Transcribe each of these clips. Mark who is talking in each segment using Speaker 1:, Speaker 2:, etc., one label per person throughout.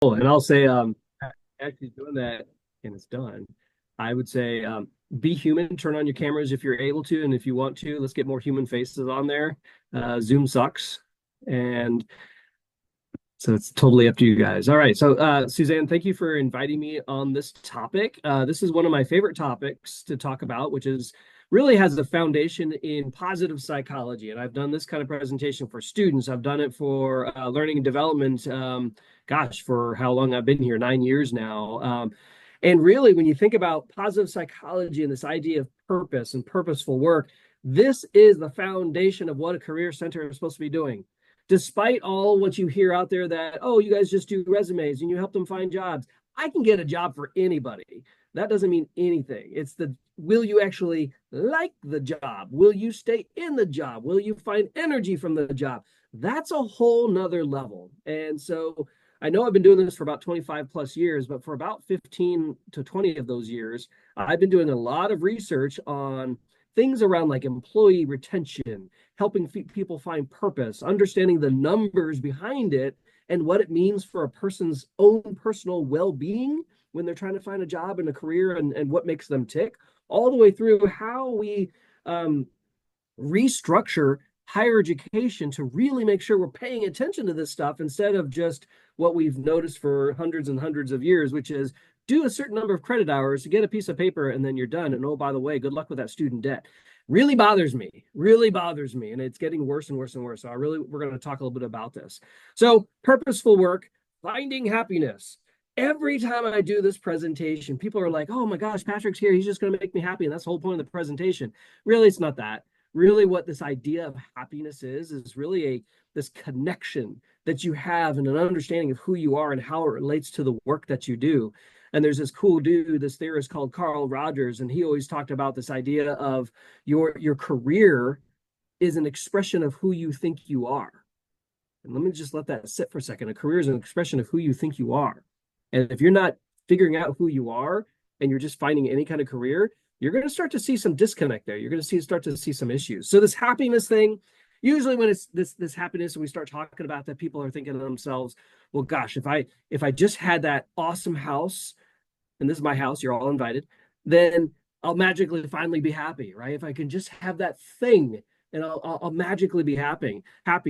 Speaker 1: And I'll say, actually doing that and it's done. I would say, be human, turn on your cameras if you're able to, and if you want to, let's get more human faces on there. Zoom sucks. And so it's totally up to you guys. All right. So, Suzanne, thank you for inviting me on this topic. This is one of my favorite topics to talk about, which is really has a foundation in positive psychology. And I've done this kind of presentation for students. I've done it for learning and development. Gosh, for how long I've been here, 9 years now. And really, when you think about positive psychology and this idea of purpose and purposeful work, this is the foundation of what a career center is supposed to be doing despite all what you hear out there that, oh, you guys just do resumes and you help them find jobs. I can get a job for anybody. That doesn't mean anything. It's the will you actually like the job? Will you stay in the job? Will you find energy from the job? That's a whole nother level. And so I know I've been doing this for about 25 plus years, but for about 15 to 20 of those years, I've been doing a lot of research on things around like employee retention, helping people find purpose, understanding the numbers behind it, and what it means for a person's own personal well-being when they're trying to find a job and a career, and what makes them tick, all the way through how we restructure higher education to really make sure we're paying attention to this stuff instead of just what we've noticed for hundreds and hundreds of years, which is do a certain number of credit hours to get a piece of paper and then you're done. And oh, by the way, good luck with that student debt. Really bothers me. And it's getting worse and worse and worse. So we're going to talk a little bit about this. So purposeful work, finding happiness. Every time I do this presentation, people are like, oh my gosh, Patrick's here. He's just going to make me happy. And that's the whole point of the presentation. Really, it's not that. Really, what this idea of happiness is really this connection that you have and an understanding of who you are and how it relates to the work that you do. And there's this cool dude, this theorist called Carl Rogers, and he always talked about this idea of your career is an expression of who you think you are. And let me just let that sit for a second. A career is an expression of who you think you are. And if you're not figuring out who you are and you're just finding any kind of career, you're going to start to see some disconnect there. You're going to start to see some issues. So this happiness thing, usually when it's this happiness and we start talking about that, people are thinking to themselves, well, gosh, if I just had that awesome house, and this is my house, you're all invited, then I'll magically finally be happy, right? If I can just have that thing and I'll magically be happy.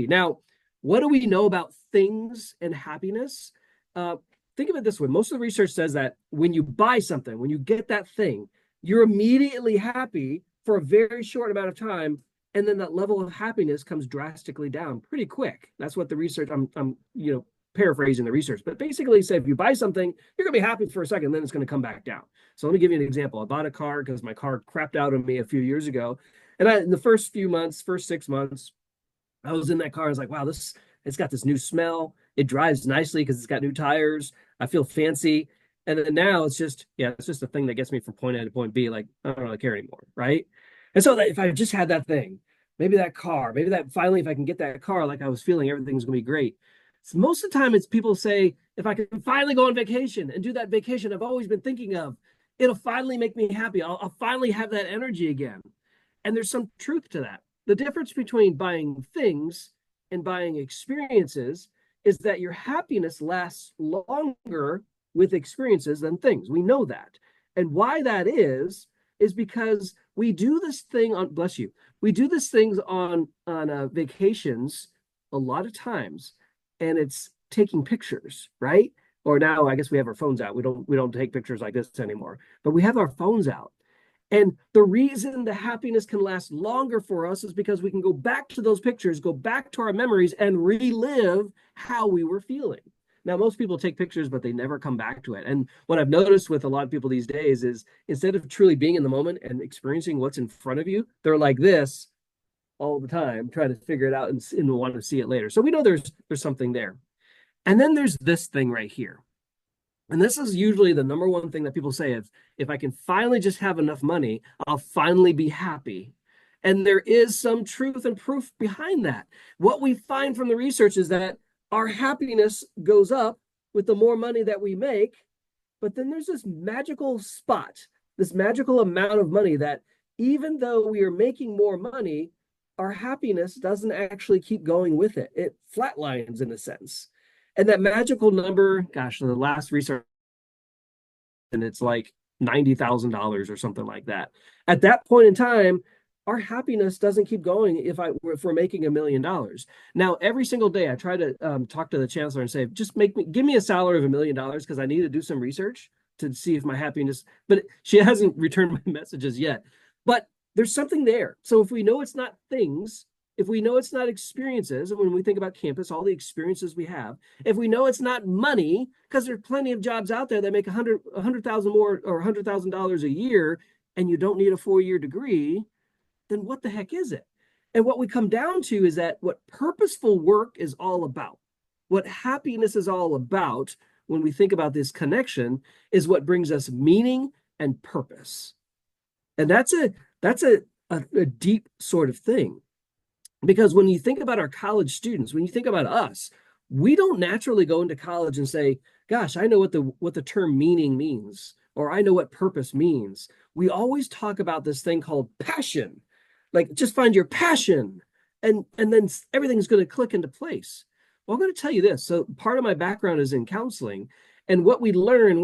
Speaker 1: Now, what do we know about things and happiness? Think of it this way. Most of the research says that when you buy something, when you get that thing, you're immediately happy for a very short amount of time, and then that level of happiness comes drastically down pretty quick. That's what the research, I'm paraphrasing the research, but basically say if you buy something, you're gonna be happy for a second, then it's gonna come back down. So let me give you an example. I bought a car because my car crapped out on me a few years ago. And in the first 6 months, I was in that car. I was like, wow, it's got this new smell. It drives nicely because it's got new tires. I feel fancy. And then now it's just a thing that gets me from point A to point B. Like, I don't really care anymore, right? And so if I just had that thing, maybe that car, maybe that finally, if I can get that car, like I was feeling, everything's gonna be great. So most of the time, it's people say, if I can finally go on vacation and do that vacation I've always been thinking of, it'll finally make me happy. I'll finally have that energy again. And there's some truth to that. The difference between buying things and buying experiences is that your happiness lasts longer with experiences than things. We know that. And why that is because we do this thing on, bless you, we do this things on vacations a lot of times, and it's taking pictures, right? Or now I guess we have our phones out. We don't take pictures like this anymore, but we have our phones out. And the reason the happiness can last longer for us is because we can go back to those pictures, go back to our memories, and relive how we were feeling. Now, most people take pictures, but they never come back to it. And what I've noticed with a lot of people these days is instead of truly being in the moment and experiencing what's in front of you, they're like this all the time, trying to figure it out and want to see it later. So we know there's something there. And then there's this thing right here. And this is usually the number one thing that people say is, if I can finally just have enough money, I'll finally be happy. And there is some truth and proof behind that. What we find from the research is that our happiness goes up with the more money that we make. But then there's this magical spot, this magical amount of money that even though we are making more money, our happiness doesn't actually keep going with it. It flatlines in a sense. And that magical number, gosh, the last research, and it's like $90,000 or something like that. At that point in time, our happiness doesn't keep going if we're making $1 million. Now, every single day, I try to talk to the chancellor and say, just give me a salary of $1 million because I need to do some research to see if my happiness. But she hasn't returned my messages yet. But there's something there. So if we know it's not things, if we know it's not experiences, and when we think about campus, all the experiences we have, if we know it's not money, because there's plenty of jobs out there that make 100,000 more or $100,000 a year, and you don't need a 4-year degree, then what the heck is it? And what we come down to is that what purposeful work is all about, what happiness is all about when we think about this connection is what brings us meaning and purpose. And that's a deep sort of thing. Because when you think about our college students, when you think about us, we don't naturally go into college and say, gosh, I know what the term meaning means, or I know what purpose means. We always talk about this thing called passion. Like just find your passion and then everything's going to click into place. Well, I'm going to tell you this. So part of my background is in counseling, and what we learn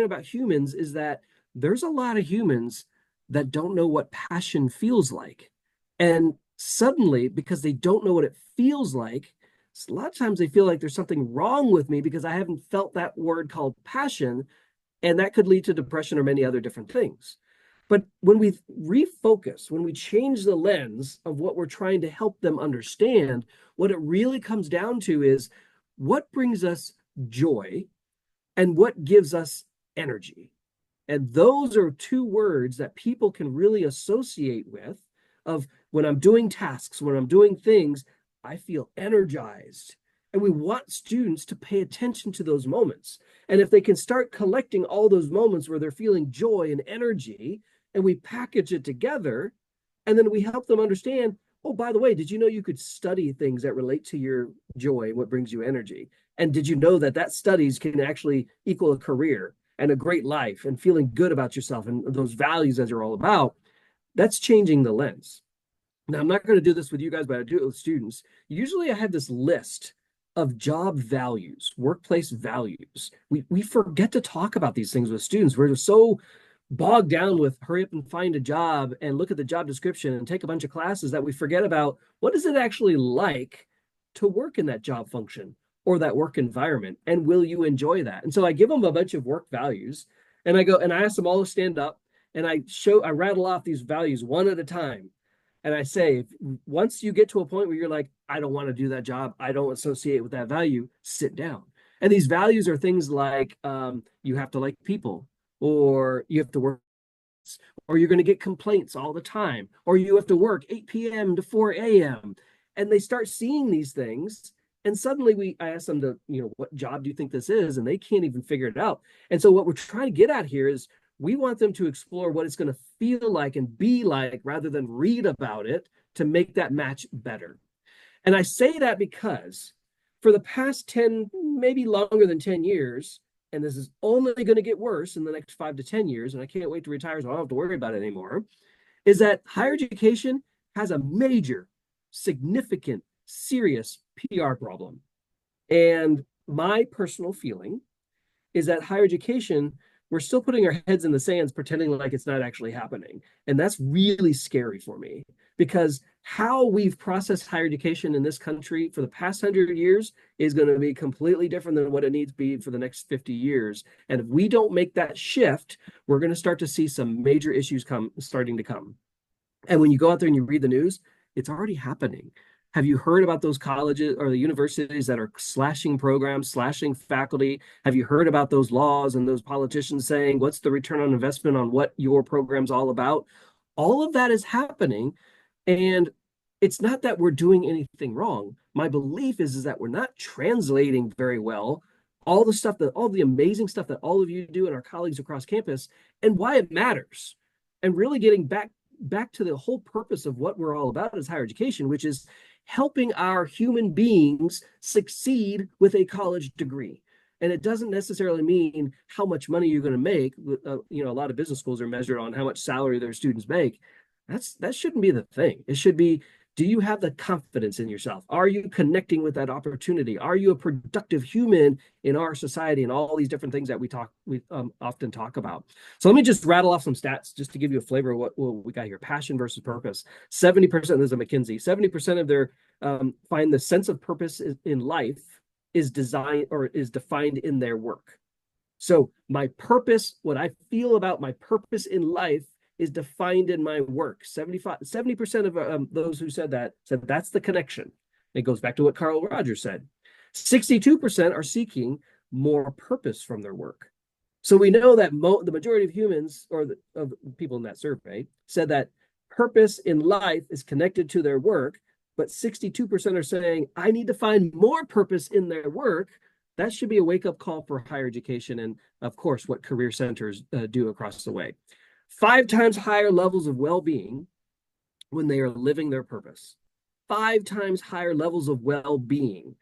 Speaker 1: about humans is that there's a lot of humans that don't know what passion feels like. And suddenly, because they don't know what it feels like, a lot of times they feel like there's something wrong with me because I haven't felt that word called passion, and that could lead to depression or many other different things. But when we refocus, when we change the lens of what we're trying to help them understand, what it really comes down to is what brings us joy and what gives us energy. And those are two words that people can really associate with of when I'm doing tasks, when I'm doing things, I feel energized. And we want students to pay attention to those moments. And if they can start collecting all those moments where they're feeling joy and energy, and we package it together, and then we help them understand, oh, by the way, did you know you could study things that relate to your joy and what brings you energy? And did you know that studies can actually equal a career and a great life and feeling good about yourself and those values that you're all about? That's changing the lens. Now, I'm not going to do this with you guys, but I do it with students. Usually I have this list of job values, workplace values. We forget to talk about these things with students. We're just so bogged down with hurry up and find a job and look at the job description and take a bunch of classes that we forget about what is it actually like to work in that job function or that work environment, and will you enjoy that? And so I give them a bunch of work values, and I ask them all to stand up, and I rattle off these values one at a time. And I say, once you get to a point where you're like, I don't want to do that job, I don't associate with that value, sit down. And these values are things like you have to like people, or you have to work, or you're going to get complaints all the time, or you have to work 8 p.m. to 4 a.m. And they start seeing these things. And suddenly I ask them to, what job do you think this is? And they can't even figure it out. And so what we're trying to get at here is we want them to explore what it's going to feel like and be like rather than read about it to make that match better. And I say that because for the past 10, maybe longer than 10 years, and this is only going to get worse in the next 5 to 10 years, and I can't wait to retire so I don't have to worry about it anymore, is that higher education has a major, significant, serious PR problem. And my personal feeling is that higher education, we're still putting our heads in the sands, pretending like it's not actually happening. And that's really scary for me, because how we've processed higher education in this country for the past 100 years is going to be completely different than what it needs to be for the next 50 years. And if we don't make that shift, we're going to start to see some major issues starting to come. And when you go out there and you read the news, it's already happening. Have you heard about those colleges or the universities that are slashing programs, slashing faculty? Have you heard about those laws and those politicians saying, what's the return on investment on what your program's all about? All of that is happening. And it's not that we're doing anything wrong. My belief is that we're not translating very well all the amazing stuff that all of you do and our colleagues across campus, and why it matters. And really getting back to the whole purpose of what we're all about as higher education, which is helping our human beings succeed with a college degree. And it doesn't necessarily mean how much money you're going to make. A lot of business schools are measured on how much salary their students make. That shouldn't be the thing. It should be, Do you have the confidence in yourself? Are you connecting with that opportunity? Are you a productive human in our society and all these different things that we often talk about? So let me just rattle off some stats just to give you a flavor of what we got here. Passion versus purpose. 70%, this is a McKinsey, 70% of their find the sense of purpose in life is designed or is defined in their work. So my purpose, what I feel about my purpose in life is defined in my work. 70% of those who said that's the connection. It goes back to what Carl Rogers said. 62% are seeking more purpose from their work. So we know that the majority of humans, or of people in that survey, said that purpose in life is connected to their work, but 62% are saying, I need to find more purpose in their work. That should be a wake-up call for higher education and, of course, what career centers do across the way. 5 times higher levels of well-being when they are living their purpose. 5 times higher levels of well-being.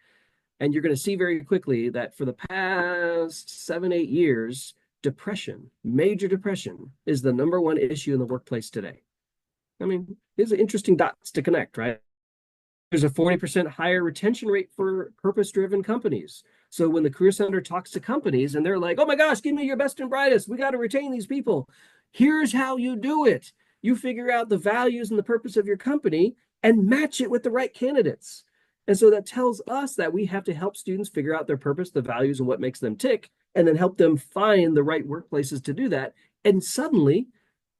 Speaker 1: And you're going to see very quickly that for the past 7-8 years, depression, major depression, is the number one issue in the workplace today. I mean, these are interesting dots to connect, right? There's a 40% higher retention rate for purpose-driven companies. So when the Career Center talks to companies and they're like, oh my gosh, give me your best and brightest. We got to retain these people. Here's how you do it. You figure out the values and the purpose of your company and match it with the right candidates. And so that tells us that we have to help students figure out their purpose, the values, and what makes them tick, and then help them find the right workplaces to do that. And suddenly,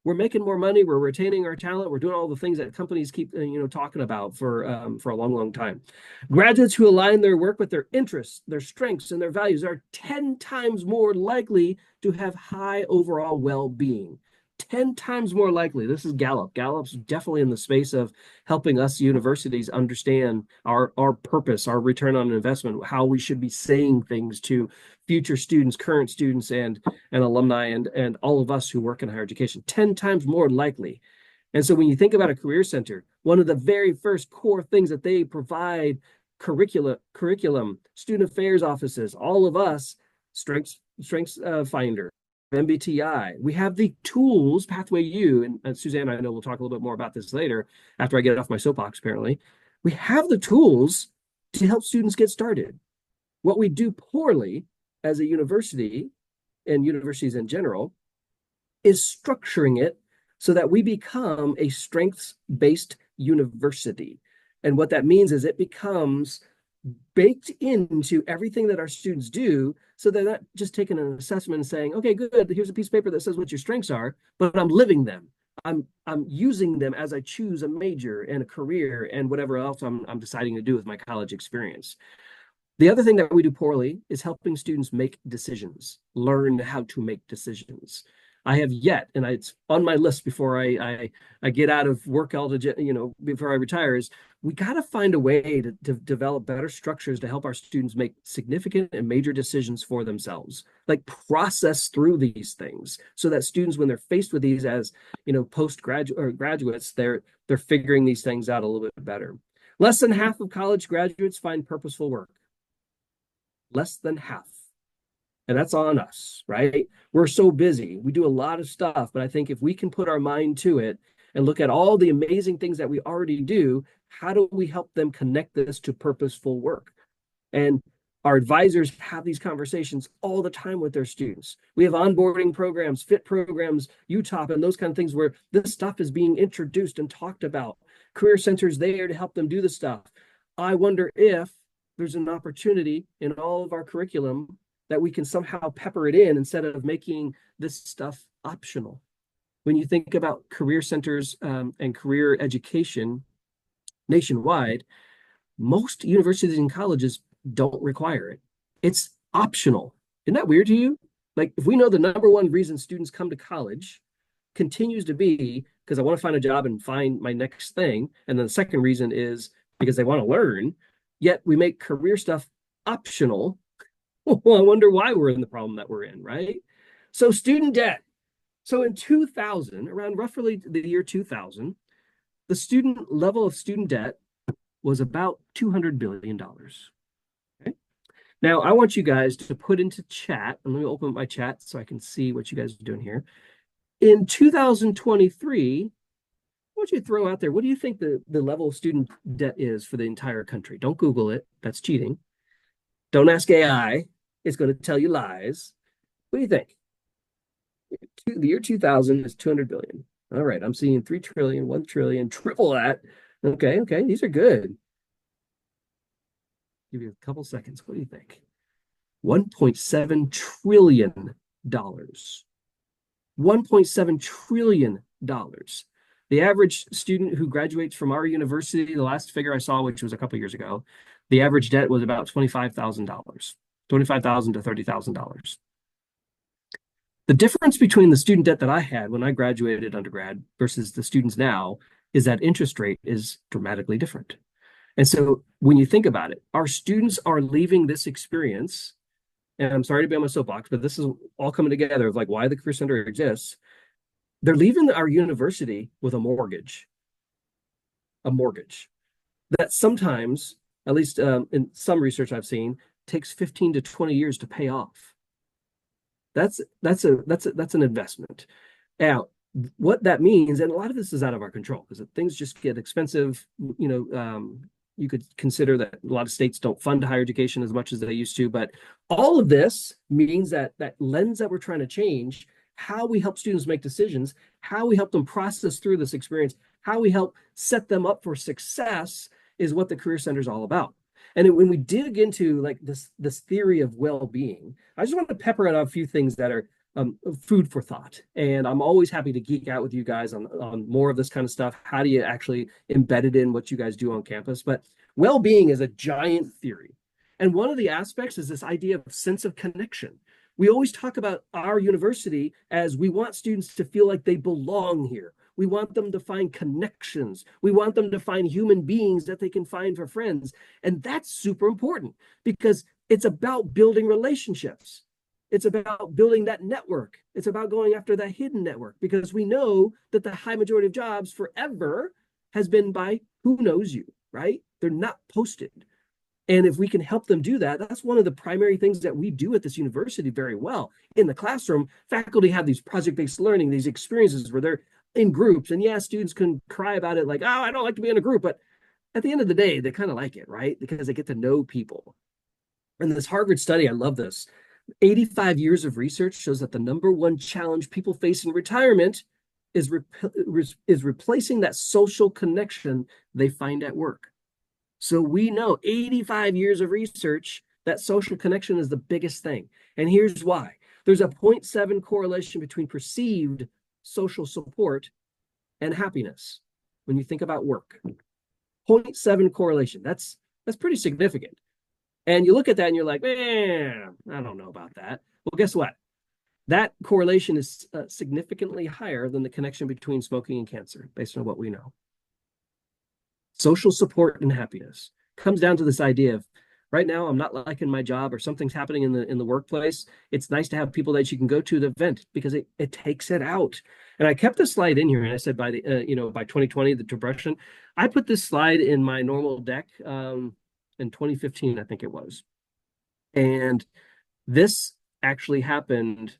Speaker 1: we're making more money, we're retaining our talent, we're doing all the things that companies keep talking about for a long, long time. Graduates who align their work with their interests, their strengths, and their values are 10 times more likely to have high overall well-being. 10 times more likely. This is Gallup. Gallup's definitely in the space of helping us universities understand our purpose, our return on investment, how we should be saying things to future students, current students, and alumni, and all of us who work in higher education. 10 times more likely. And so when you think about a career center, one of the very first core things that they provide, curriculum, student affairs offices, all of us, strengths finder, MBTI. We have the tools, Pathway U, and Suzanne, I know we'll talk a little bit more about this later after I get off my soapbox, apparently. We have the tools to help students get started. What we do poorly as a university, and universities in general, is structuring it so that we become a strengths-based university. And what that means is it becomes baked into everything that our students do, so they're not just taking an assessment and saying, okay, good, here's a piece of paper that says what your strengths are, but I'm living them. I'm using them as I choose a major and a career and whatever else I'm deciding to do with my college experience. The other thing that we do poorly is helping students make decisions, learn how to make decisions. I have yet, and it's on my list before I get out of work, before I retire, is we got to find a way to develop better structures to help our students make significant and major decisions for themselves, like process through these things so that students, when they're faced with these as, postgraduate or graduates, they're figuring these things out a little bit better. Less than half of college graduates find purposeful work. Less than half. And that's on us, right? We're so busy. We do a lot of stuff, but I think if we can put our mind to it and look at all the amazing things that we already do, how do we help them connect this to purposeful work? And our advisors have these conversations all the time with their students. We have onboarding programs, fit programs, UTOP, and those kind of things where this stuff is being introduced and talked about. Career centers there to help them do the stuff. I wonder if there's an opportunity in all of our curriculum that we can somehow pepper it in instead of making this stuff optional. When you think about career centers and career education nationwide, most universities and colleges don't require it. It's optional. Isn't that weird to you? Like, if we know the number one reason students come to college continues to be because I want to find a job and find my next thing, and then the second reason is because they want to learn, yet we make career stuff optional. Well, I wonder why we're in the problem that we're in, right? So student debt. So in 2000, around roughly the year 2000, the student level of student debt was about $200 billion. Okay? Now, I want you guys to put into chat, and let me open up my chat so I can see what you guys are doing here. In 2023, want you to throw out there, what do you think the level of student debt is for the entire country? Don't Google it. That's cheating. Don't ask AI. It's going to tell you lies. What do you think? The year 2000 is 200 billion. All right, I'm seeing 3 trillion, 1 trillion, triple that. Okay, okay, these are good. Give you a couple seconds. What do you think? $1.7 trillion. $1.7 trillion. The average student who graduates from our university, the last figure I saw, which was a couple years ago, the average debt was about $25,000, $25,000 to $30,000. The difference between the student debt that I had when I graduated undergrad versus the students now is that interest rate is dramatically different. And so when you think about it, our students are leaving this experience, and I'm sorry to be on my soapbox, but this is all coming together of like why the Career Center exists. They're leaving our university with a mortgage that sometimes, at least in some research I've seen, takes 15 to 20 years to pay off. That's an investment. Now, what that means, and a lot of this is out of our control because things just get expensive. You could consider that a lot of states don't fund higher education as much as they used to, but all of this means that that lens that we're trying to change, how we help students make decisions, how we help them process through this experience, how we help set them up for success is what the Career Center is all about. And when we dig into like this theory of well-being, I just want to pepper out a few things that are food for thought. And I'm always happy to geek out with you guys on more of this kind of stuff. How do you actually embed it in what you guys do on campus? But well-being is a giant theory. And one of the aspects is this idea of sense of connection. We always talk about our university as we want students to feel like they belong here. We want them to find connections. We want them to find human beings that they can find for friends. And that's super important because it's about building relationships. It's about building that network. It's about going after that hidden network because we know that the high majority of jobs forever has been by who knows you, right? They're not posted. And if we can help them do that, that's one of the primary things that we do at this university very well. In the classroom, faculty have these project-based learning, these experiences where they're in groups. And yeah, students can cry about it like, oh, I don't like to be in a group. But at the end of the day, they kind of like it, right? Because they get to know people. And this Harvard study, I love this. 85 years of research shows that the number one challenge people face in retirement is replacing that social connection they find at work. So we know 85 years of research that social connection is the biggest thing. And here's why. There's a 0.7 correlation between perceived social support and happiness when you think about work. 0.7 correlation. That's pretty significant. And you look at that and you're like, man, I don't know about that. Well, guess what? That correlation is significantly higher than the connection between smoking and cancer, based on what we know. Social support and happiness comes down to this idea of right now I'm not liking my job or something's happening in the workplace. It's nice to have people that you can go to the vent because it takes it out. And I kept this slide in here and I said by the by 2020 the depression. I put this slide in my normal deck in 2015 I think it was. And this actually happened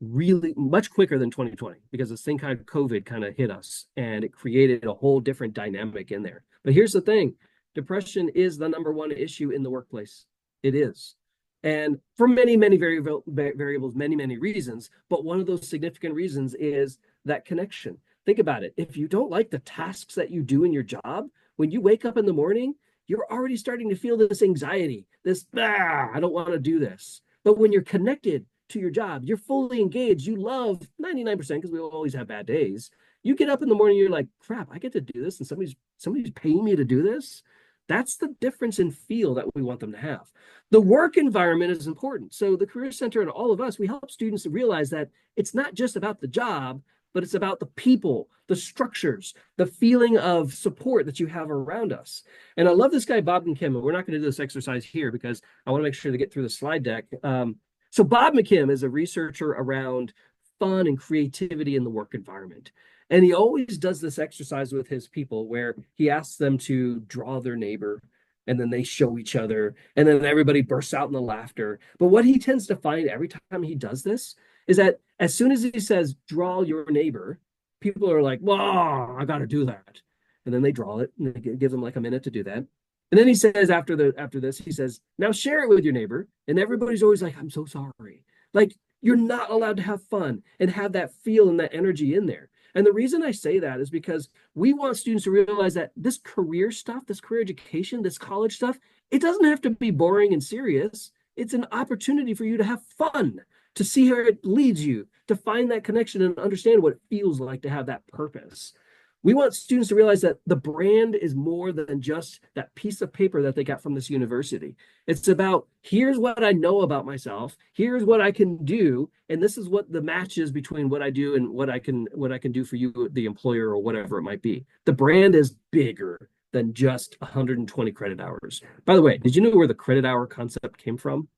Speaker 1: really much quicker than 2020 because this thing called COVID kind of hit us and it created a whole different dynamic in there. But here's the thing, depression is the number one issue in the workplace. It is. And for many, many variables, many, many reasons. But one of those significant reasons is that connection. Think about it. If you don't like the tasks that you do in your job, when you wake up in the morning, you're already starting to feel this anxiety, this, I don't want to do this. But when you're connected to your job, you're fully engaged, you love 99% because we always have bad days. You get up in the morning, you're like, crap, I get to do this and somebody's paying me to do this. That's the difference in feel that we want them to have. The work environment is important. So the Career Center and all of us, we help students realize that it's not just about the job, but it's about the people, the structures, the feeling of support that you have around us. And I love this guy, Bob McKim, and we're not going to do this exercise here because I want to make sure to get through the slide deck. So Bob McKim is a researcher around fun and creativity in the work environment. And he always does this exercise with his people where he asks them to draw their neighbor and then they show each other and then everybody bursts out in the laughter. But what he tends to find every time he does this is that as soon as he says, draw your neighbor, people are like, "Whoa, I got to do that," and then they draw it, and it gives them like a minute to do that. And then he says after this, he says, "Now share it with your neighbor." And everybody's always like, "I'm so sorry." Like you're not allowed to have fun and have that feel and that energy in there. And the reason I say that is because we want students to realize that this career stuff, this career education, this college stuff, it doesn't have to be boring and serious. It's an opportunity for you to have fun, to see where it leads you, to find that connection and understand what it feels like to have that purpose. We want students to realize that the brand is more than just that piece of paper that they got from this university. It's about here's what I know about myself, here's what I can do, and this is what the match is between what I do and what I can do for you, the employer, or whatever it might be. The brand is bigger than just 120 credit hours. By the way, did you know where the credit hour concept came from?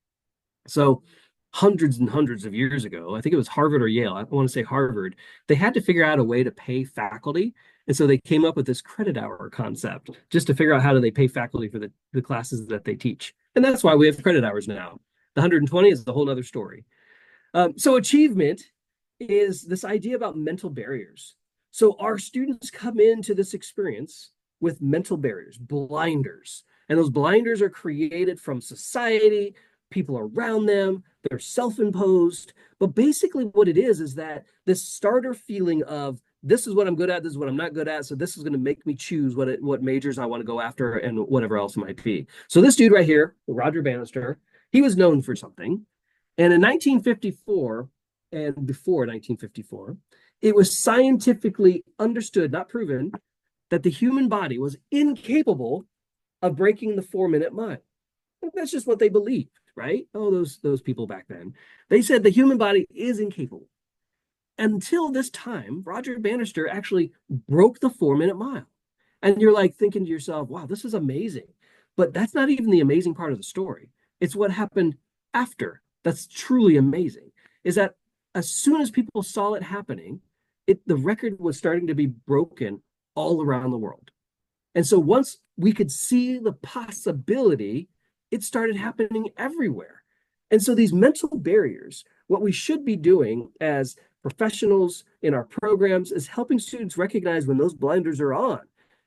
Speaker 1: So hundreds and hundreds of years ago, I think it was Harvard or Yale, I want to say Harvard, they had to figure out a way to pay faculty. And so they came up with this credit hour concept just to figure out how do they pay faculty for the classes that they teach. And that's why we have credit hours now. The 120 is a whole other story. So achievement is this idea about mental barriers. So our students come into this experience with mental barriers, blinders. And those blinders are created from society, people around them, they're self-imposed. But basically what it is that this starter feeling of this is what I'm good at, this is what I'm not good at, so this is going to make me choose what majors I want to go after and whatever else it might be. So this dude right here, Roger Bannister, he was known for something. And in 1954 and before 1954, it was scientifically understood, not proven, that the human body was incapable of breaking the 4-minute mile. That's just what they believed, right? Oh, those people back then. They said the human body is incapable. Until this time, Roger Bannister actually broke the 4-minute mile. And you're like thinking to yourself, wow, this is amazing. But that's not even the amazing part of the story. It's what happened after that's truly amazing, is that as soon as people saw it happening, the record was starting to be broken all around the world. And so once we could see the possibility, it started happening everywhere. And so these mental barriers, what we should be doing as professionals in our programs is helping students recognize when those blinders are on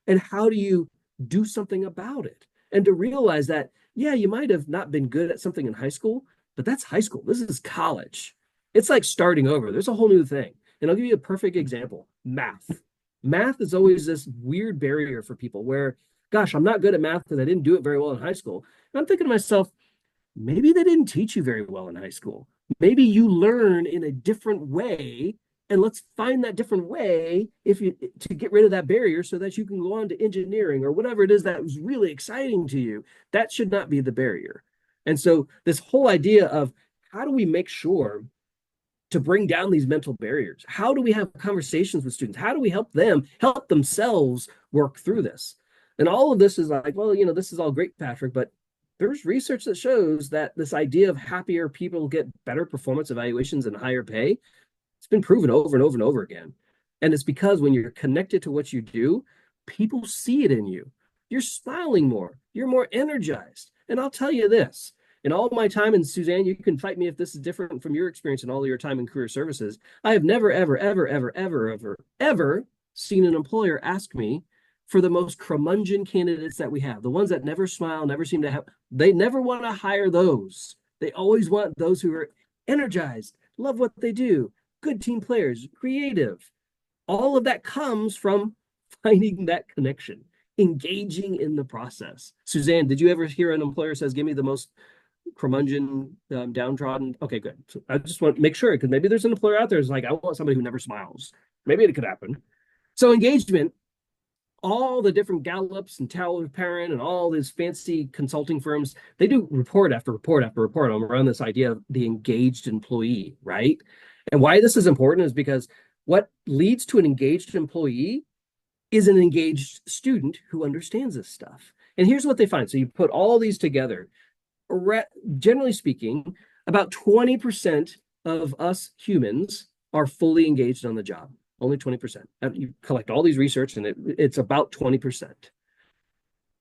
Speaker 1: and how do you do something about it. And to realize that, yeah, you might have not been good at something in high school, but that's high school. This is college. It's like starting over. There's a whole new thing. And I'll give you a perfect example. Math. Math is always this weird barrier for people where, gosh, I'm not good at math because I didn't do it very well in high school. And I'm thinking to myself, maybe they didn't teach you very well in high school. Maybe you learn in a different way, and let's find that different way to get rid of that barrier so that you can go on to engineering or whatever it is that was really exciting to you. That should not be the barrier. And so this whole idea of how do we make sure to bring down these mental barriers? How do we have conversations with students? How do we help them help themselves work through this? And all of this is like, well, this is all great, Patrick, but there's research that shows that this idea of happier people get better performance evaluations and higher pay. It's been proven over and over and over again. And it's because when you're connected to what you do, people see it in you. You're smiling more. You're more energized. And I'll tell you this, in all my time, and Suzanne, you can fight me if this is different from your experience in all of your time in career services, I have never, ever, ever, ever, ever, ever, ever seen an employer ask me for the most curmudgeon candidates that we have, the ones that never smile, never seem to have, they never want to hire those. They always want those who are energized, love what they do, good team players, creative. All of that comes from finding that connection, engaging in the process. Suzanne, did you ever hear an employer says, give me the most curmudgeon, downtrodden? Okay, good. So I just want to make sure, because maybe there's an employer out there who's like, I want somebody who never smiles. Maybe it could happen. So engagement, all the different Gallups and Tower Parent and all these fancy consulting firms, they do report after report after report around this idea of the engaged employee, right? And why this is important is because what leads to an engaged employee is an engaged student who understands this stuff. And here's what they find. So you put all these together. Generally speaking, about 20% of us humans are fully engaged on the job. Only 20%. You collect all these research and it's about 20%.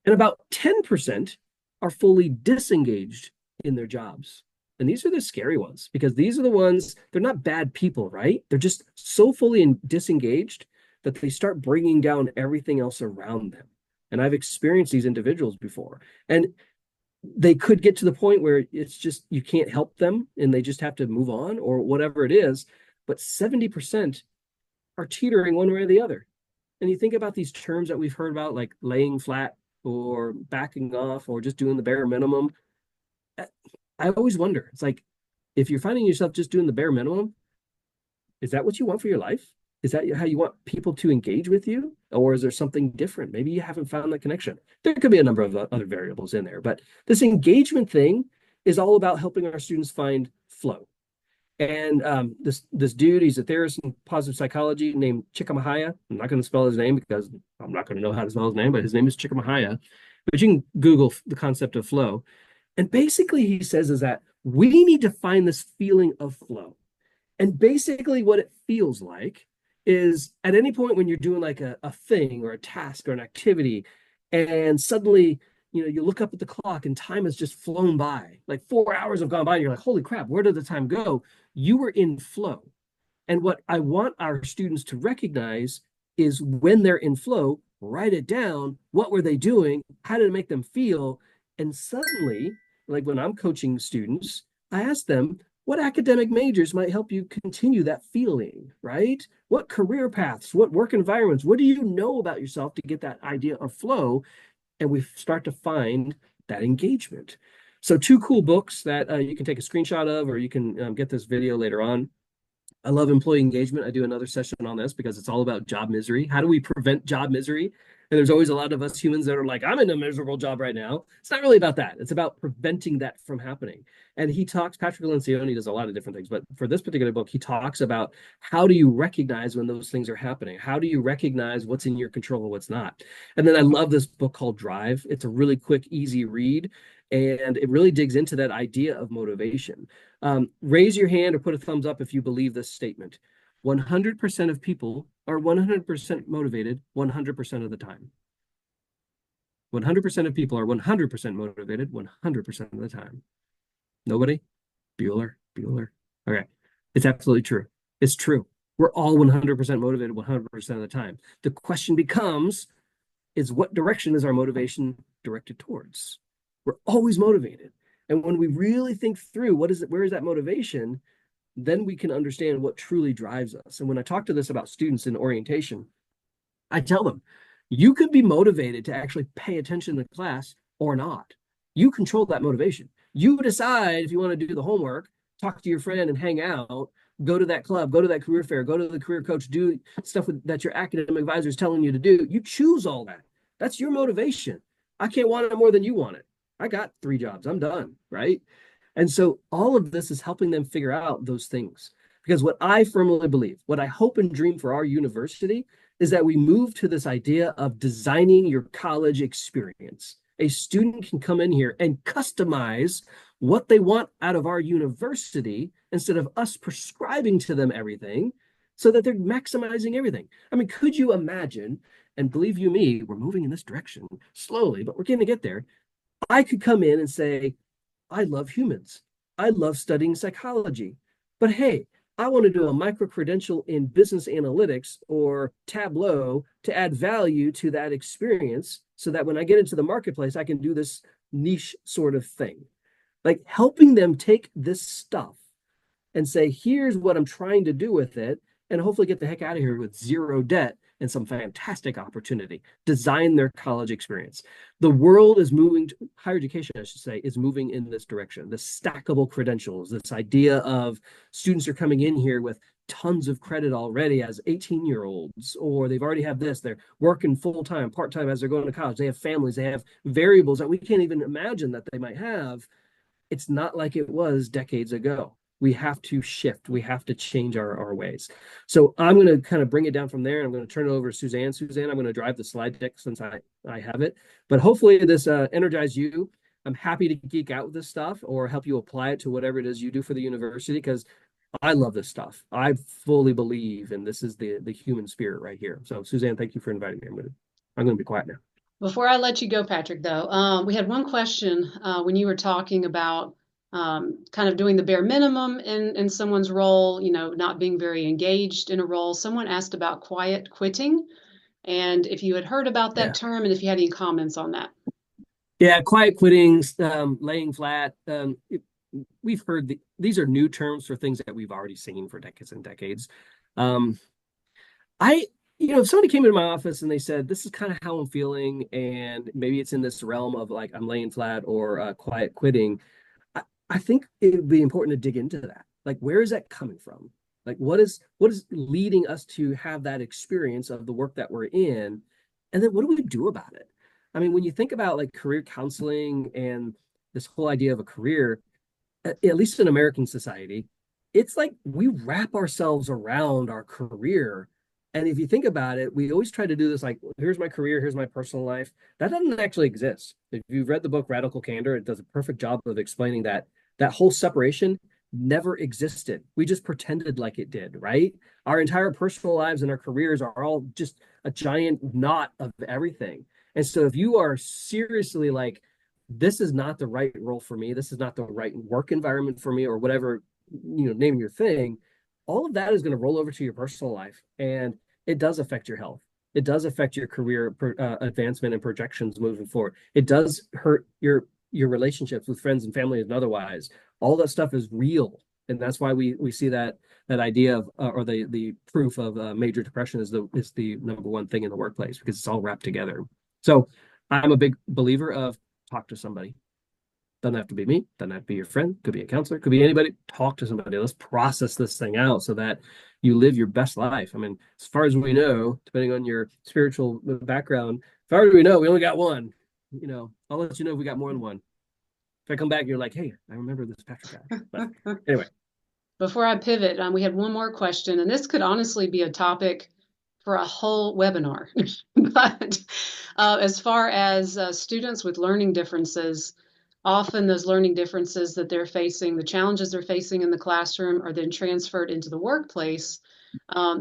Speaker 1: And about 10% are fully disengaged in their jobs. And these are the scary ones because these are the ones, they're not bad people, right? They're just so fully disengaged that they start bringing down everything else around them. And I've experienced these individuals before. And they could get to the point where it's just you can't help them and they just have to move on or whatever it is. But 70% are teetering one way or the other. And you think about these terms that we've heard about, like laying flat or backing off or just doing the bare minimum. I always wonder, it's like, if you're finding yourself just doing the bare minimum, is that what you want for your life? Is that how you want people to engage with you? Or is there something different? Maybe you haven't found that connection. There could be a number of other variables in there, but this engagement thing is all about helping our students find flow. And this dude, he's a theorist in positive psychology named Csikszentmihalyi. I'm not going to spell his name because I'm not going to know how to spell his name, but his name is Csikszentmihalyi. But you can Google the concept of flow. And basically, he says is that we need to find this feeling of flow. And basically, what it feels like is at any point when you're doing like a thing or a task or an activity, and suddenly, you look up at the clock and time has just flown by, like 4 hours have gone by, and you're like, holy crap, where did the time go? You were in flow. And what I want our students to recognize is when they're in flow, write it down. What were they doing? How did it make them feel? And suddenly, like when I'm coaching students, I ask them, what academic majors might help you continue that feeling, right? What career paths, what work environments, what do you know about yourself to get that idea of flow? And we start to find that engagement. So, two cool books that you can take a screenshot of, or you can get this video later on. I love employee engagement. I do another session on this because it's all about job misery. How do we prevent job misery? And there's always a lot of us humans that are like, I'm in a miserable job right now. It's not really about that. It's about preventing that from happening. And Patrick Lencioni does a lot of different things, but for this particular book, he talks about how do you recognize when those things are happening? How do you recognize what's in your control and what's not? And then I love this book called Drive. It's a really quick, easy read. And it really digs into that idea of motivation. Raise your hand or put a thumbs up if you believe this statement. 100% of people are 100% motivated 100% of the time. 100% of people are 100% motivated 100% of the time. Nobody? Bueller. Okay. It's absolutely true. It's true. We're all 100% motivated 100% of the time. The question becomes, is what direction is our motivation directed towards? We're always motivated. And when we really think through where is that motivation, then we can understand what truly drives us. And when I talk to this about students in orientation, I tell them, you could be motivated to actually pay attention to class or not. You control that motivation. You decide if you want to do the homework, talk to your friend and hang out, go to that club, go to that career fair, go to the career coach, do stuff that your academic advisor is telling you to do. You choose all that. That's your motivation. I can't want it more than you want it. I got 3 jobs. I'm done, right? And so all of this is helping them figure out those things. Because what I firmly believe, what I hope and dream for our university is that we move to this idea of designing your college experience. A student can come in here and customize what they want out of our university instead of us prescribing to them everything so that they're maximizing everything. I mean, could you imagine, and believe you me, we're moving in this direction slowly, but we're going to get there. I could come in and say, I love humans. I love studying psychology. But hey, I want to do a micro credential in business analytics or Tableau to add value to that experience so that when I get into the marketplace, I can do this niche sort of thing. Like helping them take this stuff and say, here's what I'm trying to do with it, and hopefully get the heck out of here with 0 debt and some fantastic opportunity. Design their college experience. The world is moving to higher education, I should say, is moving in this direction. The stackable credentials, this idea of students are coming in here with tons of credit already as 18-year-olds, or they've already have this, they're working full-time, part-time as they're going to college. They have families, they have variables that we can't even imagine that they might have. It's not like it was decades ago. We have to shift. We have to change our ways. So I'm going to kind of bring it down from there. And I'm going to turn it over to Suzanne. Suzanne, I'm going to drive the slide deck since I have it. But hopefully this energizes you. I'm happy to geek out with this stuff or help you apply it to whatever it is you do for the university because I love this stuff. I fully believe, and this is the human spirit right here. So Suzanne, thank you for inviting me. I'm going to be quiet now.
Speaker 2: Before I let you go, Patrick, though, we had one question when you were talking about kind of doing the bare minimum in someone's role, not being very engaged in a role. Someone asked about quiet quitting, and if you had heard about that
Speaker 1: Yeah.
Speaker 2: term and if you had any comments on that.
Speaker 1: Yeah, quiet quitting, laying flat. We've heard these are new terms for things that we've already seen for decades and decades. Um, I, if somebody came into my office and they said, "This is kind of how I'm feeling," and maybe it's in this realm of like I'm laying flat or quiet quitting, I think it would be important to dig into that. Like, where is that coming from? Like, what is leading us to have that experience of the work that we're in, and then what do we do about it? I mean, when you think about like career counseling and this whole idea of a career, at least in American society, it's like we wrap ourselves around our career. And if you think about it, we always try to do this like, here's my career, here's my personal life. That doesn't actually exist. If you've read the book Radical Candor, it does a perfect job of explaining that that whole separation never existed. We just pretended like it did, right? Our entire personal lives and our careers are all just a giant knot of everything. And so if you are seriously like, this is not the right role for me, this is not the right work environment for me, or whatever, name your thing, all of that is going to roll over to your personal life. And it does affect your health. It does affect your career advancement and projections moving forward. It does hurt your relationships with friends and family and otherwise. All that stuff is real. And that's why we see that idea of or the proof of major depression is the number one thing in the workplace because it's all wrapped together. So I'm a big believer of talk to somebody. Doesn't have to be me, doesn't have to be your friend, could be a counselor, could be anybody. Talk to somebody. Let's process this thing out so that you live your best life. I mean, as far as we know, depending on your spiritual background, as far as we know, we only got one. I'll let you know if we got more than one. If I come back, you're like, hey, I remember this Patrick guy. But anyway.
Speaker 2: Before I pivot, we had one more question, and this could honestly be a topic for a whole webinar. But as far as students with learning differences, often those learning differences that they're facing, the challenges they're facing in the classroom, are then transferred into the workplace.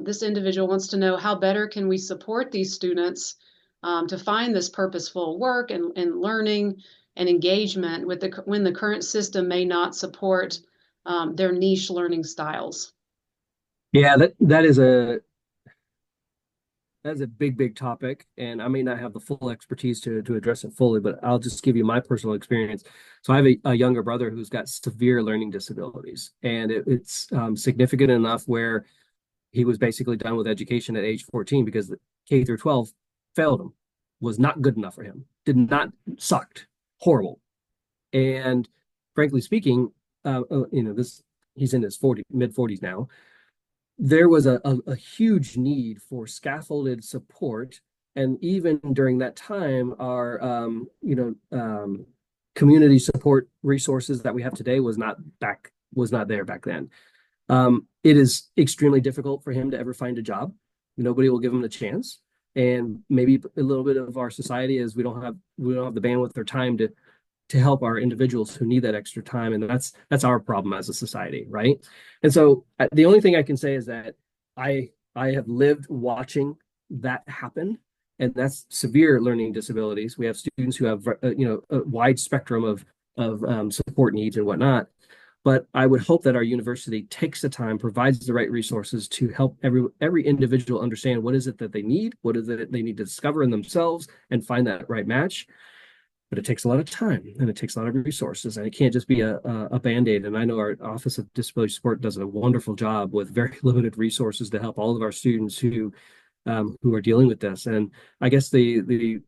Speaker 2: This individual wants to know how better can we support these students to find this purposeful work and learning and engagement when the current system may not support their niche learning styles.
Speaker 1: Yeah, that's a big, big topic, and I may not have the full expertise to address it fully, but I'll just give you my personal experience. So I have a younger brother who's got severe learning disabilities, and it's significant enough where he was basically done with education at age 14 because the K through 12 failed him, was not good enough for him, did not sucked, horrible. And frankly speaking, this he's in his mid 40s now. There was a huge need for scaffolded support. And even during that time, our community support resources that we have today was not there back then. It is extremely difficult for him to ever find a job. Nobody will give him the chance. And maybe a little bit of our society is we don't have the bandwidth or time to help our individuals who need that extra time, and that's our problem as a society, right? And so the only thing I can say is that I have lived watching that happen, and that's severe learning disabilities. We have students who have a wide spectrum of support needs and whatnot. But I would hope that our university takes the time, provides the right resources to help every individual understand what is it that they need, what is it they need to discover in themselves, and find that right match. But it takes a lot of time and it takes a lot of resources, and it can't just be a band-aid. And I know our Office of Disability Support does a wonderful job with very limited resources to help all of our students who are dealing with this. And I guess the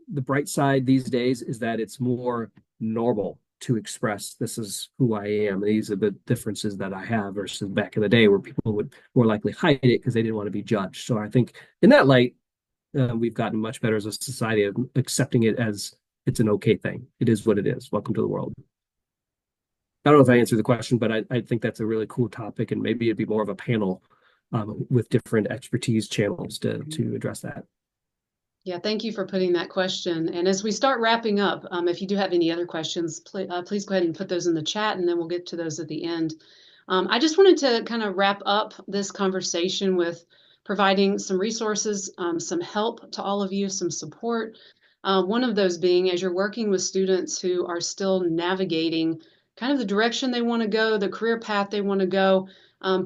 Speaker 1: bright side these days is that it's more normal to express this is who I am. These are the differences that I have versus back in the day where people would more likely hide it because they didn't want to be judged. So I think in that light, we've gotten much better as a society of accepting it as it's an okay thing. It is what it is. Welcome to the world. I don't know if I answered the question, but I think that's a really cool topic, and maybe it'd be more of a panel with different expertise channels to address that.
Speaker 2: Yeah, thank you for putting that question. And as we start wrapping up, if you do have any other questions, please go ahead and put those in the chat, and then we'll get to those at the end. I just wanted to kind of wrap up this conversation with providing some resources, some help to all of you, some support. One of those being as you're working with students who are still navigating kind of the direction they want to go, the career path they want to go.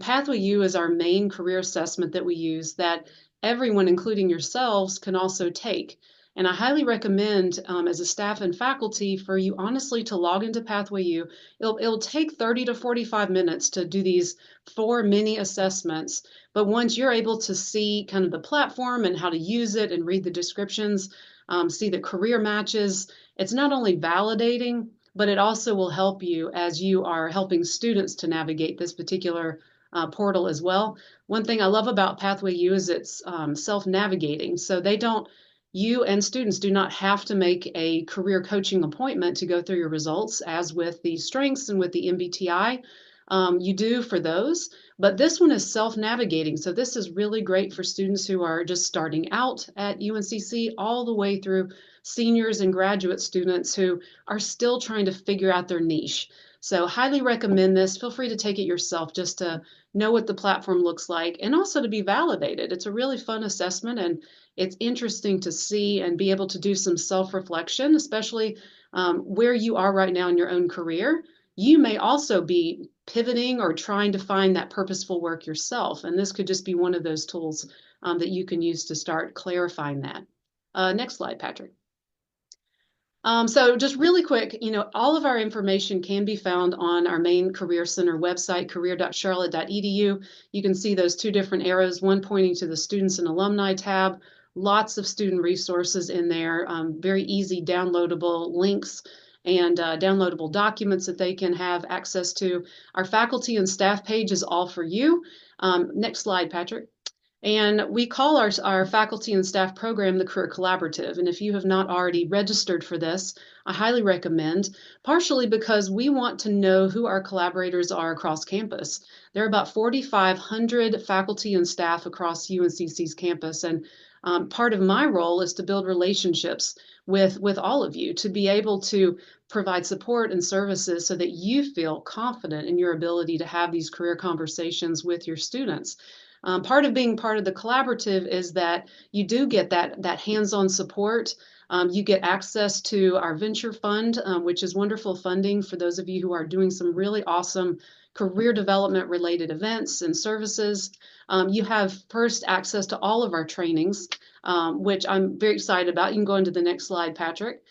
Speaker 2: Pathway U is our main career assessment that we use that everyone, including yourselves, can also take. And I highly recommend, as a staff and faculty, for you honestly to log into Pathway U. It'll take 30 to 45 minutes to do these 4 mini assessments. But once you're able to see kind of the platform and how to use it and read the descriptions, see the career matches, it's not only validating, but it also will help you as you are helping students to navigate this particular portal as well. One thing I love about Pathway U is it's self-navigating. So you and students do not have to make a career coaching appointment to go through your results, as with the strengths and with the MBTI. You do for those, but this one is self-navigating. So this is really great for students who are just starting out at UNCC all the way through seniors and graduate students who are still trying to figure out their niche. So highly recommend this. Feel free to take it yourself just to know what the platform looks like and also to be validated. It's a really fun assessment, and it's interesting to see and be able to do some self-reflection, especially where you are right now in your own career. You may also be pivoting or trying to find that purposeful work yourself, and this could just be one of those tools that you can use to start clarifying that. Next slide, Patrick. So just really quick, all of our information can be found on our main Career Center website, career.charlotte.edu. You can see those two different arrows, one pointing to the Students and Alumni tab. Lots of student resources in there, very easy downloadable links and downloadable documents that they can have access to. Our faculty and staff page is all for you. Next slide, Patrick. And we call our faculty and staff program the Career Collaborative. And if you have not already registered for this, I highly recommend, partially because we want to know who our collaborators are across campus. There are about 4,500 faculty and staff across UNCC's campus. And part of my role is to build relationships with all of you, to be able to provide support and services so that you feel confident in your ability to have these career conversations with your students. Part of being part of the collaborative is that you do get that hands-on support. You get access to our venture fund, which is wonderful funding for those of you who are doing some really awesome career development related events and services. You have first access to all of our trainings, which I'm very excited about. You can go into the next slide, Patrick.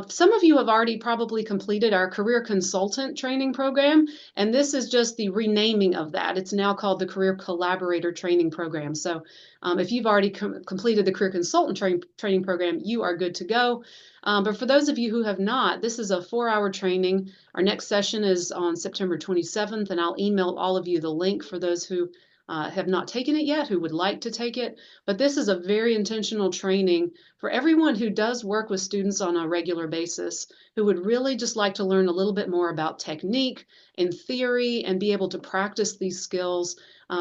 Speaker 2: Some of you have already probably completed our career consultant training program, and this is just the renaming of that. It's now called the Career Collaborator Training Program. So if you've already completed the career consultant training program, you are good to go. But for those of you who have not, this is a 4-hour training. Our next session is on September 27th, and I'll email all of you the link for those who have not taken it yet, who would like to take it. But this is a very intentional training for everyone who does work with students on a regular basis, who would really just like to learn a little bit more about technique and theory and be able to practice these skills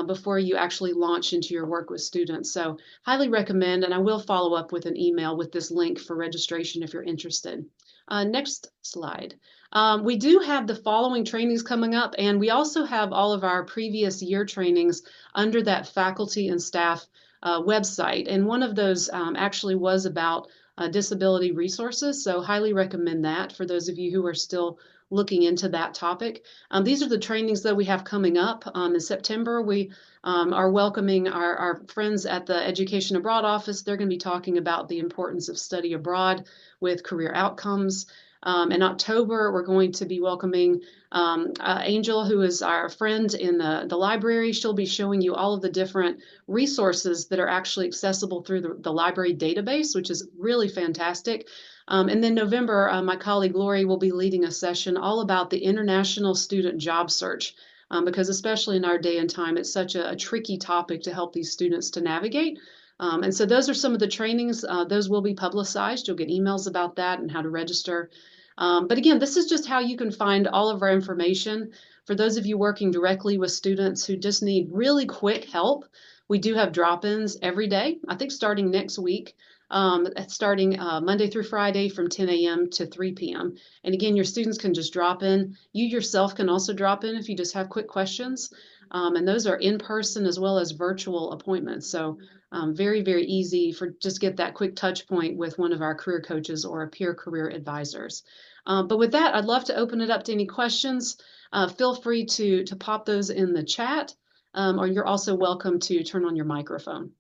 Speaker 2: before you actually launch into your work with students. So highly recommend, and I will follow up with an email with this link for registration if you're interested. Next slide. We do have the following trainings coming up, and we also have all of our previous year trainings under that faculty and staff website. And one of those actually was about disability resources, so highly recommend that for those of you who are still looking into that topic. These are the trainings that we have coming up. In September, we are welcoming our friends at the Education Abroad office. They're going to be talking about the importance of study abroad with career outcomes. In October, we're going to be welcoming Angel, who is our friend in the library. She'll be showing you all of the different resources that are actually accessible through the library database, which is really fantastic. And then November, my colleague Lori will be leading a session all about the international student job search, because especially in our day and time, it's such a tricky topic to help these students to navigate. And so those are some of the trainings. Those will be publicized. You'll get emails about that and how to register. But again, this is just how you can find all of our information. For those of you working directly with students who just need really quick help, we do have drop-ins every day, I think starting next week, starting Monday through Friday from 10 a.m. to 3 p.m. And again, your students can just drop in. You yourself can also drop in if you just have quick questions. And those are in person as well as virtual appointments. So very, very easy for just get that quick touch point with one of our career coaches or a peer career advisors. But with that, I'd love to open it up to any questions. Feel free to pop those in the chat, or you're also welcome to turn on your microphone.